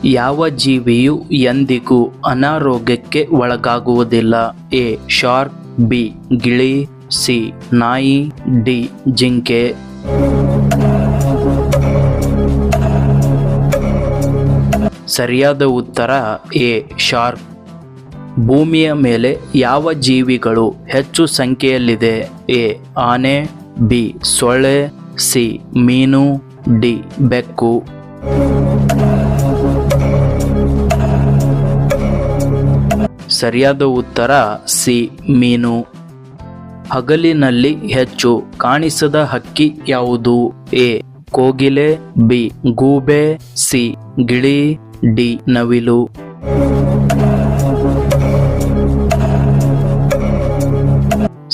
ಯಾವ ಜೀವಿಯು ಎಂದಿಗೂ ಅನಾರೋಗ್ಯಕ್ಕೆ ಒಳಗಾಗುವುದಿಲ್ಲ? ಎ ಶಾರ್ಕ್, ಬಿ ಗಿಳಿ, ಸಿ ನಾಯಿ, ಡಿ ಜಿಂಕೆ. ಸರಿಯಾದ ಉತ್ತರ ಎ ಶಾರ್ಕ್. ಭೂಮಿಯ ಮೇಲೆ ಯಾವ ಜೀವಿಗಳು ಹೆಚ್ಚು ಸಂಖ್ಯೆಯಲ್ಲಿದೆ? ಎ ಆನೆ, ಬಿ ಸೊಳ್ಳೆ, ಸಿ ಮೀನು, ಡಿ ಬೆಕ್ಕು. ಸರಿಯಾದ ಉತ್ತರ ಸಿ ಮೀನು. ಹಗಲಿನಲ್ಲಿ ಹೆಚ್ಚು ಕಾಣಿಸದ ಹಕ್ಕಿ ಯಾವುದು? ಎ ಕೋಗಿಲೆ, ಬಿ ಗೂಬೆ, ಸಿ ಗಿಳಿ, ಡಿ ನವಿಲು.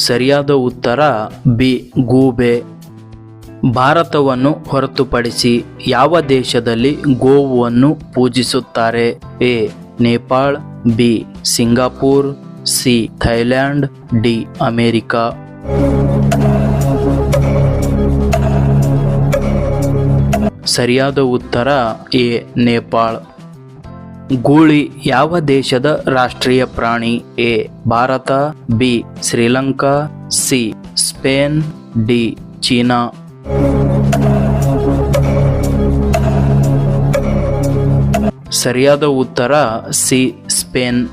ಸರಿಯಾದ ಉತ್ತರ ಬಿ ಗೂಬೆ. ಭಾರತವನ್ನು ಹೊರತುಪಡಿಸಿ ಯಾವ ದೇಶದಲ್ಲಿ ಗೋವನ್ನು ಪೂಜಿಸುತ್ತಾರೆ? A Nepal, B Singapore, C Thailand, D America. ಸರಿಯಾದ ಉತ್ತರ ಎ ನೇಪಾಳ. ಗೂಳಿ ಯಾವ ದೇಶದ ರಾಷ್ಟ್ರೀಯ ಪ್ರಾಣಿ? A Bharat, B Sri Lanka, C Spain, D China. ಸರಿಯಾದ ಉತ್ತರ ಸಿ ಸ್ಪೇನ್.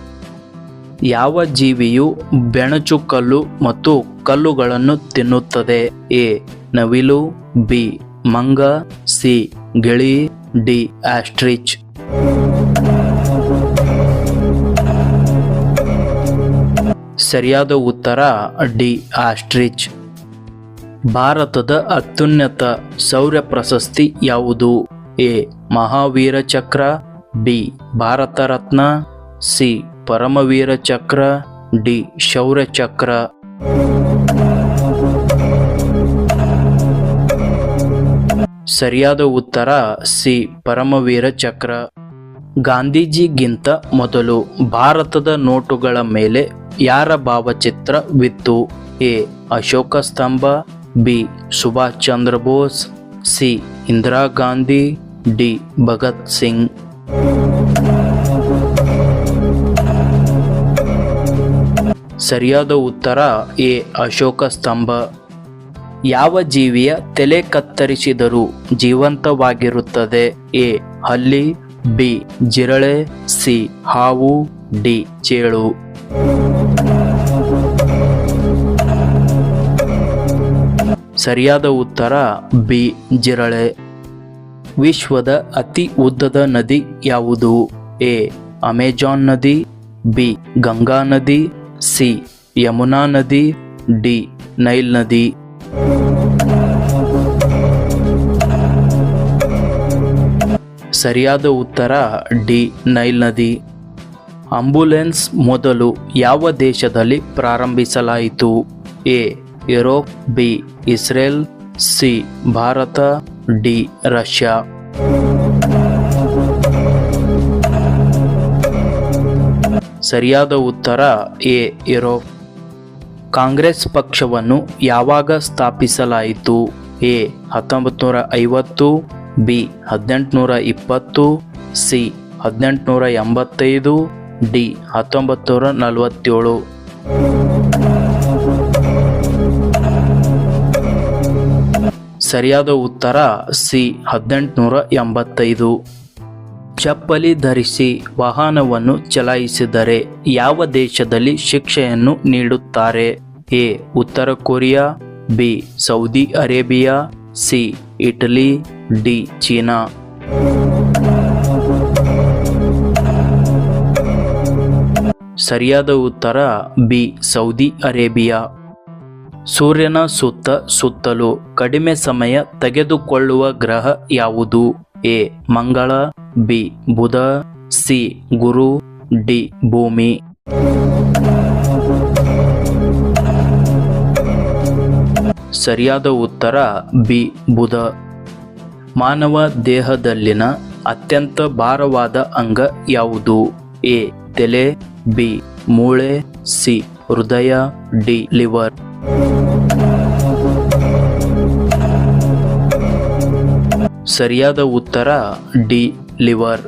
ಯಾವ ಜೀವಿಯು ಬೆಣಚು ಕಲ್ಲು ಮತ್ತು ಕಲ್ಲುಗಳನ್ನು ತಿನ್ನುತ್ತದೆ? ಎ ನವಿಲು, ಬಿ ಮಂಗ, ಸಿ ಗಿಳಿ, ಡಿ ಆಸ್ಟ್ರಿಚ್. ಸರಿಯಾದ ಉತ್ತರ ಡಿ ಆಸ್ಟ್ರಿಚ್. ಭಾರತದ ಅತ್ಯುನ್ನತ ಶೌರ್ಯ ಪ್ರಶಸ್ತಿ ಯಾವುದು? ಎ ಮಹಾವೀರ ಚಕ್ರ, B Bharat Ratna, C Paramvir Chakra, D ಶೌರ್ಯ ಚಕ್ರ. ಸರಿಯಾದ ಉತ್ತರ ಸಿ ಪರಮವೀರ ಚಕ್ರ. ಗಾಂಧೀಜಿಗಿಂತ ಮೊದಲು ಭಾರತದ ನೋಟುಗಳ ಮೇಲೆ ಯಾರ ಭಾವಚಿತ್ರವಿತ್ತು? ಎ ಅಶೋಕ ಸ್ತಂಭ, B Subhash Chandra Bose, C Indira Gandhi, D Bhagat Singh. ಸರಿಯಾದ ಉತ್ತರ ಎ ಅಶೋಕ ಸ್ತಂಭ. ಯಾವ ಜೀವಿಯ ತಲೆ ಕತ್ತರಿಸಿದರೂ ಜೀವಂತವಾಗಿರುತ್ತದೆ? ಎ ಹಲ್ಲಿ, ಬಿ ಜಿರಳೆ, ಸಿ ಹಾವು, ಡಿ ಚೇಳು. ಸರಿಯಾದ ಉತ್ತರ ಬಿ ಜಿರಳೆ. ವಿಶ್ವದ ಅತಿ ಉದ್ದದ ನದಿ ಯಾವುದು? ಎ ಅಮೆಜಾನ್ ನದಿ, ಬಿ ಗಂಗಾ ನದಿ, ಸಿ ಯಮುನಾ ನದಿ, ಡಿ ನೈಲ್ ನದಿ. ಸರಿಯಾದ ಉತ್ತರ ಡಿ ನೈಲ್ ನದಿ. ಆಂಬ್ಯುಲೆನ್ಸ್ ಮೊದಲು ಯಾವ ದೇಶದಲ್ಲಿ ಪ್ರಾರಂಭಿಸಲಾಯಿತು? A Europe, B Israel, C Bharat, D Russia. ಸರಿಯಾದ ಉತ್ತರ ಎ ಯುರೋಪ್. ಕಾಂಗ್ರೆಸ್ ಪಕ್ಷವನ್ನು ಯಾವಾಗ ಸ್ಥಾಪಿಸಲಾಯಿತು? A 1950, B 1820, C 1885, D 1947. ಸರಿಯಾದ ಉತ್ತರ ಸಿ 1885. ಚಪ್ಪಲಿ ಧರಿಸಿ ವಾಹನವನ್ನು ಚಲಾಯಿಸಿದರೆ ಯಾವ ದೇಶದಲ್ಲಿ ಶಿಕ್ಷೆಯನ್ನು ನೀಡುತ್ತಾರೆ? ಎ ಉತ್ತರ Korea, B Saudi Arabia, C Italy, D China. ಸರಿಯಾದ ಉತ್ತರ ಬಿ ಸೌದಿ ಅರೇಬಿಯಾ. ಸೂರ್ಯನ ಸುತ್ತ ಸುತ್ತಲೂ ಕಡಿಮೆ ಸಮಯ ತೆಗೆದುಕೊಳ್ಳುವ ಗ್ರಹ ಯಾವುದು? ಎ ಮಂಗಳ, ಬಿ ಬುಧ, ಸಿ ಗುರು, ಡಿ ಭೂಮಿ. ಸರಿಯಾದ ಉತ್ತರ ಬಿ ಬುಧ. ಮಾನವ ದೇಹದಲ್ಲಿನ ಅತ್ಯಂತ ಭಾರವಾದ ಅಂಗ ಯಾವುದು? ಎ ತಲೆ, ಬಿ ಮೂಳೆ, ಸಿ ಹೃದಯ, ಡಿ ಲಿವರ್. ಸರಿಯಾದ ಉತ್ತರ ಡಿ ಲಿವರ್.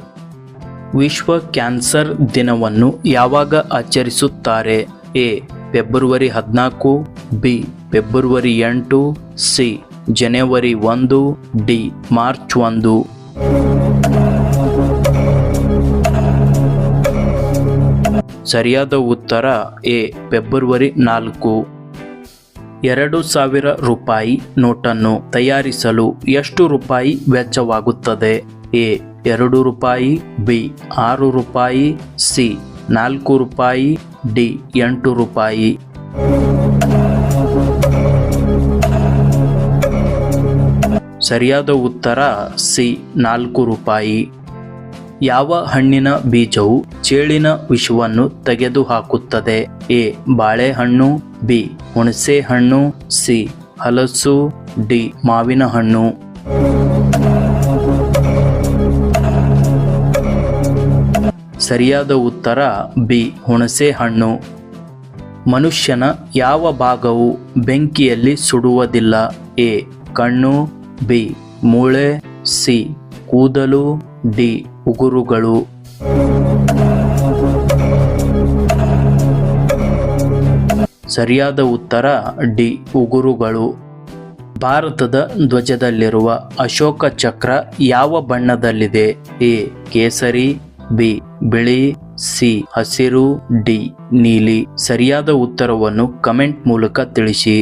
ವಿಶ್ವ ಕ್ಯಾನ್ಸರ್ ದಿನವನ್ನು ಯಾವಾಗ ಆಚರಿಸುತ್ತಾರೆ? A. February 14, B. February 8, C. January 1, D. March 1. ಸರಿಯಾದ ಉತ್ತರ ಎ. ಫೆಬ್ರವರಿ 4. 2000 ರೂಪಾಯಿ ನೋಟನ್ನು ತಯಾರಿಸಲು ಎಷ್ಟು ರೂಪಾಯಿ ವೆಚ್ಚವಾಗುತ್ತದೆ? ಎ. 2 ರೂಪಾಯಿ, ಬಿ. 6 ರೂಪಾಯಿ, ಸಿ. 4 ರೂಪಾಯಿ, ಡಿ. 8 ರೂಪಾಯಿ. ಸರಿಯಾದ ಉತ್ತರ ಸಿ. 4 ರೂಪಾಯಿ. ಯಾವ ಹಣ್ಣಿನ ಬೀಜವು ಚೇಳಿನ ವಿಷವನ್ನು ತೆಗೆದುಹಾಕುತ್ತದೆ? ಎ. ಬಾಳೆಹಣ್ಣು, ಬಿ. ಹುಣಸೆ ಹಣ್ಣು, ಸಿ. ಹಲಸು, ಡಿ. ಮಾವಿನ ಹಣ್ಣು. ಸರಿಯಾದ ಉತ್ತರ ಬಿ. ಹುಣಸೆ ಹಣ್ಣು. ಮನುಷ್ಯನ ಯಾವ ಭಾಗವು ಬೆಂಕಿಯಲ್ಲಿ ಸುಡುವುದಿಲ್ಲ? ಎ. ಕಣ್ಣು, ಬಿ. ಮೂಳೆ, ಸಿ. ಕೂದಲು, ಡಿ. ಉಗುರುಗಳು. ಸರಿಯಾದ ಉತ್ತರ ಡಿ. ಉಗುರುಗಳು. ಭಾರತದ ಧ್ವಜದಲ್ಲಿರುವ ಅಶೋಕ ಚಕ್ರ ಯಾವ ಬಣ್ಣದಲ್ಲಿದೆ? ಎ. ಕೇಸರಿ, ಬಿ. ಬಿಳಿ, ಸಿ. ಹಸಿರು, ಡಿ. ನೀಲಿ. ಸರಿಯಾದ ಉತ್ತರವನ್ನು ಕಮೆಂಟ್ ಮೂಲಕ ತಿಳಿಸಿ.